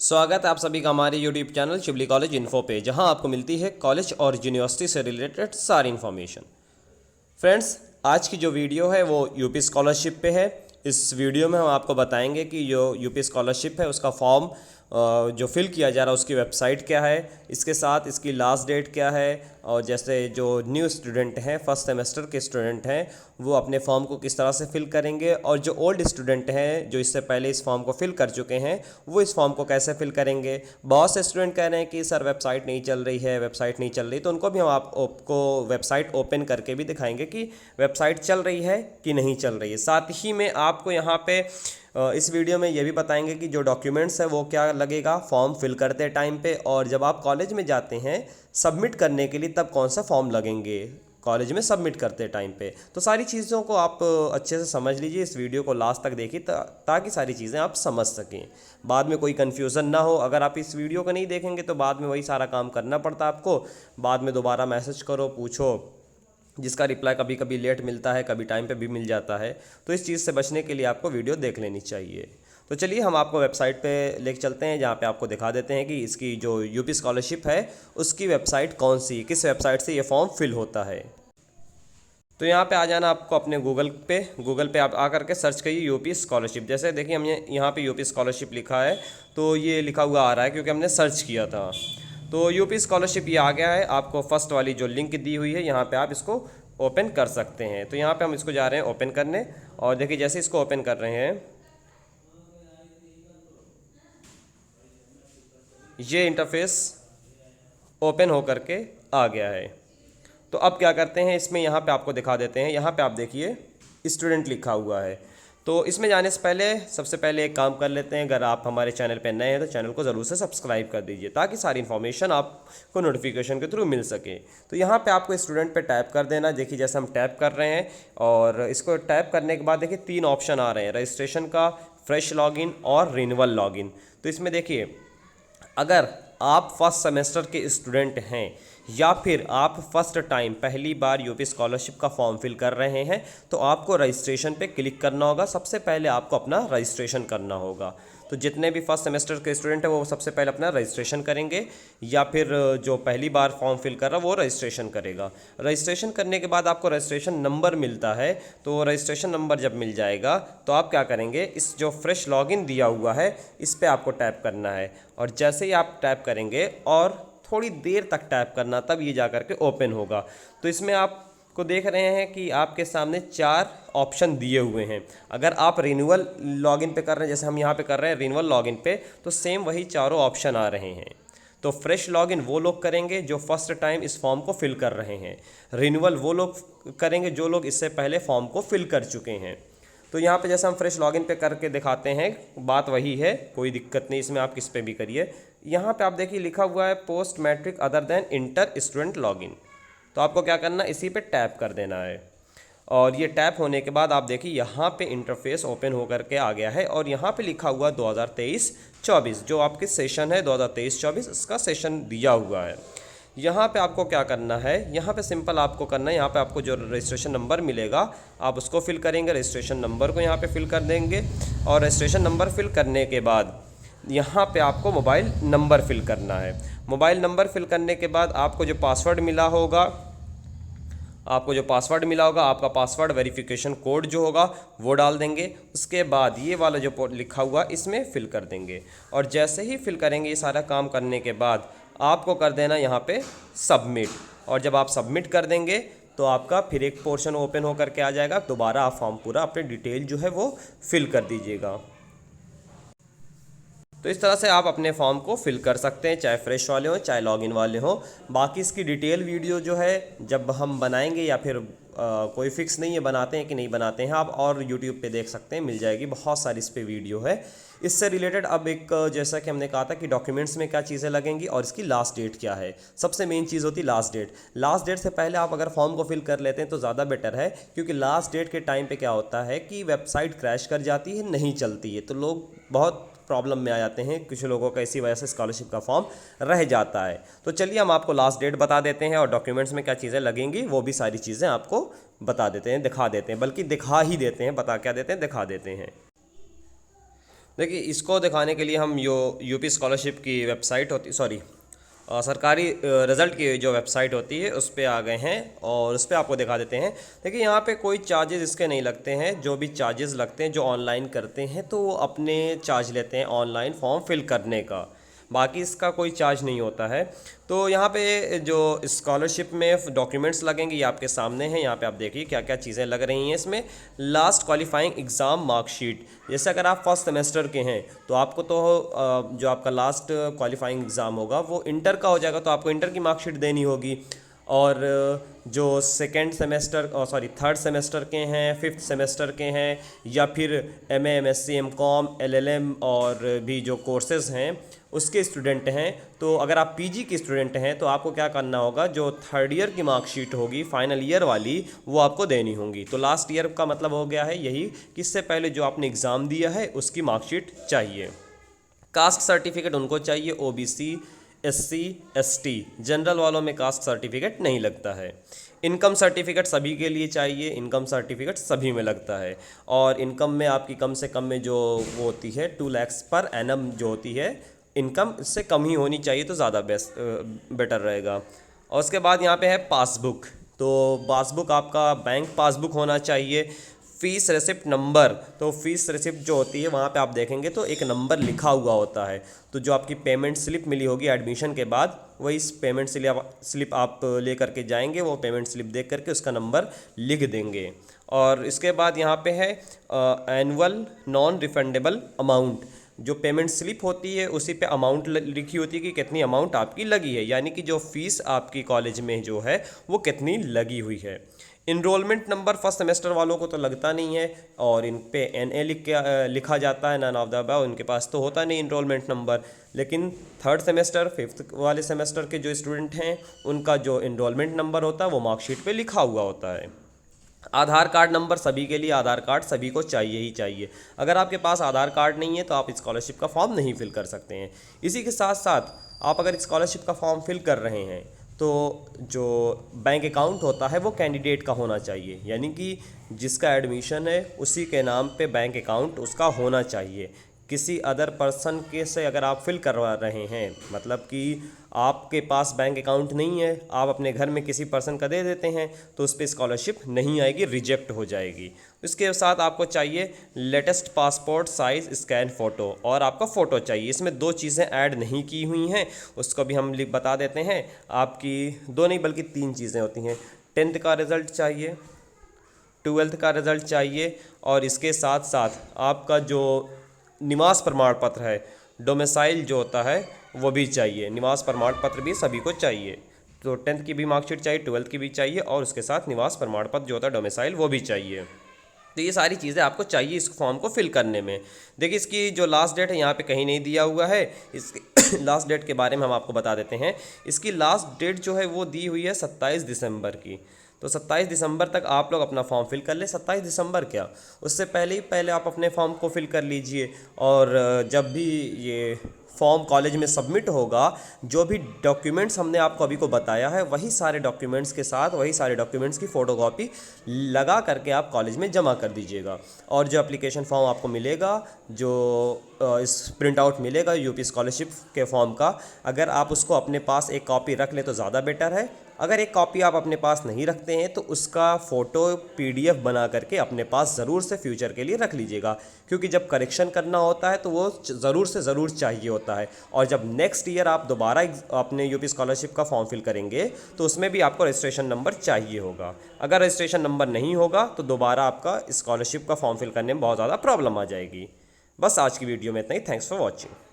स्वागत है आप सभी का हमारे YouTube चैनल शिवली कॉलेज इन्फो पे, जहां आपको मिलती है कॉलेज और यूनिवर्सिटी से रिलेटेड सारी इन्फॉर्मेशन। फ्रेंड्स, आज की जो वीडियो है वो यूपी स्कॉलरशिप पे है। इस वीडियो में हम आपको बताएंगे कि जो यूपी स्कॉलरशिप है उसका फॉर्म जो फिल किया जा रहा है उसकी वेबसाइट क्या है, इसके साथ इसकी लास्ट डेट क्या है, और जैसे जो न्यू स्टूडेंट हैं, फर्स्ट सेमेस्टर के स्टूडेंट हैं, वो अपने फॉर्म को किस तरह से फिल करेंगे, और जो ओल्ड स्टूडेंट हैं जो इससे पहले इस फॉर्म को फिल कर चुके हैं वो इस फॉर्म को कैसे फिल करेंगे। बहुत से स्टूडेंट कह रहे हैं कि सर वेबसाइट नहीं चल रही है, वेबसाइट नहीं चल रही, तो उनको भी हम आपको वेबसाइट ओपन करके भी दिखाएंगे कि वेबसाइट चल रही है कि नहीं चल रही है। साथ ही में आपको यहाँ पे इस वीडियो में ये भी बताएंगे कि जो डॉक्यूमेंट्स है वो क्या लगेगा फॉर्म फिल करते टाइम पे, और जब आप कॉलेज में जाते हैं सबमिट करने के लिए तब कौन सा फॉर्म लगेंगे कॉलेज में सबमिट करते टाइम पे। तो सारी चीज़ों को आप अच्छे से समझ लीजिए, इस वीडियो को लास्ट तक देखिए ताकि सारी चीज़ें आप समझ सकें, बाद में कोई कन्फ्यूज़न ना हो। अगर आप इस वीडियो को नहीं देखेंगे तो बाद में वही सारा काम करना पड़ता है आपको, बाद में दोबारा मैसेज करो, पूछो, जिसका रिप्लाई कभी कभी लेट मिलता है, कभी टाइम पे भी मिल जाता है। तो इस चीज़ से बचने के लिए आपको वीडियो देख लेनी चाहिए। तो चलिए हम आपको वेबसाइट पे लेके चलते हैं, जहाँ पे आपको दिखा देते हैं कि इसकी जो यूपी स्कॉलरशिप है उसकी वेबसाइट कौन सी, किस वेबसाइट से ये फॉर्म फिल होता है। तो यहाँ पे आ जाना आपको अपने गूगल पे आप आकर के सर्च करिए यूपी स्कॉलरशिप। जैसे देखिए हमने यहाँ पे यूपी स्कॉलरशिप लिखा है तो ये लिखा हुआ आ रहा है क्योंकि हमने सर्च किया था। तो यूपी स्कॉलरशिप ये आ गया है, आपको फर्स्ट वाली जो लिंक दी हुई है यहाँ पे आप इसको ओपन कर सकते हैं। तो यहाँ पे हम इसको जा रहे हैं ओपन करने, और देखिए जैसे इसको ओपन कर रहे हैं ये इंटरफेस ओपन होकर के आ गया है। तो अब क्या करते हैं, इसमें यहाँ पे आपको दिखा देते हैं। यहाँ पे आप देखिए स्टूडेंट लिखा हुआ है। तो इसमें जाने से पहले सबसे पहले एक काम कर लेते हैं, अगर आप हमारे चैनल पे नए हैं तो चैनल को ज़रूर से सब्सक्राइब कर दीजिए ताकि सारी इन्फॉर्मेशन आपको नोटिफिकेशन के थ्रू मिल सके। तो यहाँ पे आपको स्टूडेंट पे टैप कर देना। देखिए जैसे हम टैप कर रहे हैं, और इसको टैप करने के बाद देखिए 3 ऑप्शन आ रहे हैं, रजिस्ट्रेशन का, फ्रेश लॉगिन और रिन्यूअल लॉगिन। तो इसमें देखिए अगर आप फर्स्ट सेमेस्टर के स्टूडेंट हैं या फिर आप फर्स्ट टाइम पहली बार यूपी स्कॉलरशिप का फॉर्म फिल कर रहे हैं तो आपको रजिस्ट्रेशन पे क्लिक करना होगा। सबसे पहले आपको अपना रजिस्ट्रेशन करना होगा। तो जितने भी फर्स्ट सेमेस्टर के स्टूडेंट हैं वो सबसे पहले अपना रजिस्ट्रेशन करेंगे, या फिर जो पहली बार फॉर्म फिल कर रहा है वो रजिस्ट्रेशन करेगा। रजिस्ट्रेशन करने के बाद आपको रजिस्ट्रेशन नंबर मिलता है। तो रजिस्ट्रेशन नंबर जब मिल जाएगा तो आप क्या करेंगे, इस जो फ्रेश लॉगिन दिया हुआ है इस पर आपको टैप करना है, और जैसे ही आप टैप करेंगे और थोड़ी देर तक टैप करना, तब ये जा कर के ओपन होगा। तो इसमें आपको देख रहे हैं कि आपके सामने 4 ऑप्शन दिए हुए हैं। अगर आप रिन्यूअल लॉगिन पे कर रहे हैं, जैसे हम यहाँ पे कर रहे हैं रिन्यूअल लॉगिन पे, तो सेम वही चारों ऑप्शन आ रहे हैं। तो फ्रेश लॉगिन वो लोग करेंगे जो फर्स्ट टाइम इस फॉर्म को फिल कर रहे हैं, रिन्यूअल वो लोग करेंगे जो लोग इससे पहले फॉर्म को फिल कर चुके हैं। तो यहाँ पे जैसे हम फ्रेश लॉगिन पे करके दिखाते हैं, बात वही है, कोई दिक्कत नहीं इसमें, आप किस पे भी करिए। यहाँ पे आप देखिए लिखा हुआ है post matric other than inter student login. तो आपको क्या करना है, इसी पे टैप कर देना है, और ये टैप होने के बाद आप देखिए यहाँ पे इंटरफेस ओपन होकर के आ गया है, और यहाँ पे लिखा हुआ 2023-24 जो आपके सेशन है 2023-24 इसका सेशन दिया हुआ है। यहाँ पे आपको क्या करना है, यहाँ पे सिंपल आपको करना है, यहाँ पे आपको जो रजिस्ट्रेशन नंबर मिलेगा आप उसको फिल करेंगे, रजिस्ट्रेशन नंबर को यहाँ पे फिल कर देंगे, और रजिस्ट्रेशन नंबर फिल करने के बाद यहाँ पे आपको मोबाइल नंबर फिल करना है। मोबाइल नंबर फिल करने के बाद आपको जो पासवर्ड मिला होगा, आपका पासवर्ड वेरिफिकेशन कोड जो होगा वो डाल देंगे। उसके बाद ये वाला जो लिखा हुआ इसमें फिल कर देंगे, और जैसे ही फिल करेंगे ये सारा काम करने के बाद आपको कर देना यहाँ पे सबमिट। और जब आप सबमिट कर देंगे तो आपका फिर एक पोर्शन ओपन होकर के आ जाएगा, दोबारा आप फॉर्म पूरा अपने डिटेल जो है वो फिल कर दीजिएगा। तो इस तरह से आप अपने फॉर्म को फिल कर सकते हैं, चाहे फ्रेश वाले हों चाहे लॉगिन वाले हों। बाकी इसकी डिटेल वीडियो जो है जब हम बनाएंगे, या फिर कोई फिक्स नहीं है बनाते हैं कि नहीं बनाते हैं, आप और यूट्यूब पे देख सकते हैं, मिल जाएगी, बहुत सारी इस पे वीडियो है इससे रिलेटेड। अब एक जैसा कि हमने कहा था कि डॉक्यूमेंट्स में क्या चीज़ें लगेंगी और इसकी लास्ट डेट क्या है। सबसे मेन चीज़ होती है लास्ट डेट। लास्ट डेट से पहले आप अगर फॉर्म को फिल कर लेते हैं तो ज़्यादा बेटर है, क्योंकि लास्ट डेट के टाइम पे क्या होता है कि वेबसाइट क्रैश कर जाती है, नहीं चलती है, तो लोग बहुत प्रॉब्लम में आ जाते हैं। कुछ लोगों का इसी वजह से स्कॉलरशिप का फॉर्म रह जाता है। तो चलिए हम आपको लास्ट डेट बता देते हैं, और डॉक्यूमेंट्स में क्या चीज़ें लगेंगी वो भी सारी चीज़ें आपको बता देते हैं, दिखा देते हैं, बल्कि दिखा ही देते हैं, बता क्या देते हैं, दिखा देते हैं। देखिए, इसको दिखाने के लिए हम यूपी स्कॉलरशिप की वेबसाइट होती, सॉरी, सरकारी रिज़ल्ट की जो वेबसाइट होती है उस पर आ गए हैं और उस पर आपको दिखा देते हैं। देखिए, यहाँ पे कोई चार्जेस इसके नहीं लगते हैं। जो भी चार्जेस लगते हैं जो ऑनलाइन करते हैं तो वो अपने चार्ज लेते हैं ऑनलाइन फॉर्म फिल करने का, बाकी इसका कोई चार्ज नहीं होता है। तो यहाँ पे जो स्कॉलरशिप में डॉक्यूमेंट्स लगेंगे ये आपके सामने हैं। यहाँ पे आप देखिए क्या क्या चीज़ें लग रही हैं इसमें। लास्ट क्वालिफाइंग एग्ज़ाम मार्कशीट, जैसे अगर आप फर्स्ट सेमेस्टर के हैं तो आपको तो जो आपका लास्ट क्वालिफाइंग एग्ज़ाम होगा वो इंटर का हो जाएगा, तो आपको इंटर की मार्कशीट देनी होगी। और जो second semester, sorry, third semester के हैं, फिफ्थ सेमेस्टर के हैं, या फिर एमए, एमएससी, एमकॉम, एलएलएम और भी जो कोर्सेज़ हैं उसके स्टूडेंट हैं, तो अगर आप पीजी के स्टूडेंट हैं तो आपको क्या करना होगा, जो थर्ड ईयर की मार्कशीट होगी फाइनल ईयर वाली वो आपको देनी होगी। तो लास्ट ईयर का मतलब हो गया है यही कि इससे पहले जो आपने एग्ज़ाम दिया है उसकी मार्कशीट चाहिए। कास्ट सर्टिफिकेट उनको चाहिए, ओबीसी, एससी, एसटी, जनरल वालों में कास्ट सर्टिफिकेट नहीं लगता है। इनकम सर्टिफिकेट सभी के लिए चाहिए, इनकम सर्टिफिकेट सभी में लगता है। और इनकम में आपकी कम से कम में जो वो होती है 2 लाख पर एनम जो होती है इनकम, इससे कम ही होनी चाहिए तो ज़्यादा बेटर रहेगा। और उसके बाद यहाँ पे है पासबुक, तो पासबुक आपका बैंक पासबुक होना चाहिए। फ़ीस रिसिप्ट नंबर, तो फ़ीस रिसिप्ट जो होती है वहाँ पे आप देखेंगे तो एक नंबर लिखा हुआ होता है, तो जो आपकी पेमेंट स्लिप मिली होगी एडमिशन के बाद वही इस पेमेंट स्लिप आप ले करके जाएंगे, वो पेमेंट स्लिप देख करके उसका नंबर लिख देंगे। और इसके बाद यहाँ पे है एनुअल नॉन रिफंडेबल अमाउंट, जो पेमेंट स्लिप होती है उसी पे अमाउंट लिखी होती है कि कितनी अमाउंट आपकी लगी है, यानी कि जो फ़ीस आपकी कॉलेज में जो है वो कितनी लगी हुई है। इनरोलमेंट नंबर फर्स्ट सेमेस्टर वालों को तो लगता नहीं है और इन पे एनए लिखा जाता है, नन ऑफ द अबव, उनके पास तो होता नहीं इनरोलमेंट नंबर। लेकिन थर्ड सेमेस्टर, फिफ्थ वाले सेमेस्टर के जो स्टूडेंट हैं उनका जो इनरोलमेंट नंबर होता है वो मार्कशीट पे लिखा हुआ होता है। आधार कार्ड नंबर सभी के लिए, आधार कार्ड सभी को चाहिए ही चाहिए। अगर आपके पास आधार कार्ड नहीं है तो आप स्कॉलरशिप का फॉर्म नहीं फिल कर सकते हैं। इसी के साथ साथ आप अगर स्कॉलरशिप का फॉर्म फिल कर रहे हैं तो जो बैंक अकाउंट होता है वो कैंडिडेट का होना चाहिए, यानी कि जिसका एडमिशन है उसी के नाम पे बैंक अकाउंट उसका होना चाहिए। किसी अदर पर्सन के से अगर आप फिल करवा रहे हैं, मतलब कि आपके पास बैंक अकाउंट नहीं है, आप अपने घर में किसी पर्सन का दे देते हैं तो उस पर स्कॉलरशिप नहीं आएगी, रिजेक्ट हो जाएगी। इसके साथ आपको चाहिए latest passport size scan photo, और आपका फ़ोटो चाहिए। इसमें 2 चीज़ें ऐड नहीं की हुई हैं, उसको भी हम बता देते हैं। आपकी 2 नहीं बल्कि 3 चीज़ें होती हैं। 10th का रिज़ल्ट चाहिए, 12th का रिज़ल्ट चाहिए, और इसके साथ साथ आपका जो निवास प्रमाण पत्र है, डोमिसाइल जो होता है वो भी चाहिए। निवास प्रमाण पत्र भी सभी को चाहिए, तो 10th की भी मार्कशीट चाहिए, 12th की भी चाहिए, और उसके साथ निवास प्रमाण पत्र जो होता है डोमिसाइल वो भी चाहिए। तो ये सारी चीज़ें आपको चाहिए इस फॉर्म को फिल करने में। देखिए, इसकी जो लास्ट डेट है यहाँ पे कहीं नहीं दिया हुआ है। इसकी लास्ट डेट के बारे में हम आपको बता देते हैं। इसकी लास्ट डेट जो है वो दी हुई है 27 दिसंबर की। तो 27 दिसंबर तक आप लोग अपना फॉर्म फिल कर लें। 27 दिसंबर क्या, उससे पहले आप अपने फॉर्म को फिल कर लीजिए। और जब भी ये फॉर्म कॉलेज में सबमिट होगा, जो भी डॉक्यूमेंट्स हमने आपको अभी को बताया है वही सारे डॉक्यूमेंट्स के साथ वही सारे डॉक्यूमेंट्स की फ़ोटोकॉपी लगा करके आप कॉलेज में जमा कर दीजिएगा। और जो एप्लीकेशन फॉर्म आपको मिलेगा, जो इस प्रिंट आउट मिलेगा यूपी स्कॉलरशिप के फॉर्म का, अगर आप उसको अपने पास एक कॉपी रख लें तो ज़्यादा बेटर है। अगर एक कॉपी आप अपने पास नहीं रखते हैं तो उसका फ़ोटो पीडीएफ बना करके अपने पास ज़रूर से फ्यूचर के लिए रख लीजिएगा, क्योंकि जब करेक्शन करना होता है तो वो ज़रूर से ज़रूर चाहिए होता है। और जब नेक्स्ट ईयर आप दोबारा अपने यूपी स्कॉलरशिप का फॉर्म फिल करेंगे तो उसमें भी आपको रजिस्ट्रेशन नंबर चाहिए होगा। अगर रजिस्ट्रेशन नंबर नहीं होगा तो दोबारा आपका स्कॉलरशिप का फॉर्म फिल करने में बहुत ज़्यादा प्रॉब्लम आ जाएगी। बस आज की वीडियो में इतना ही। Thanks for watching.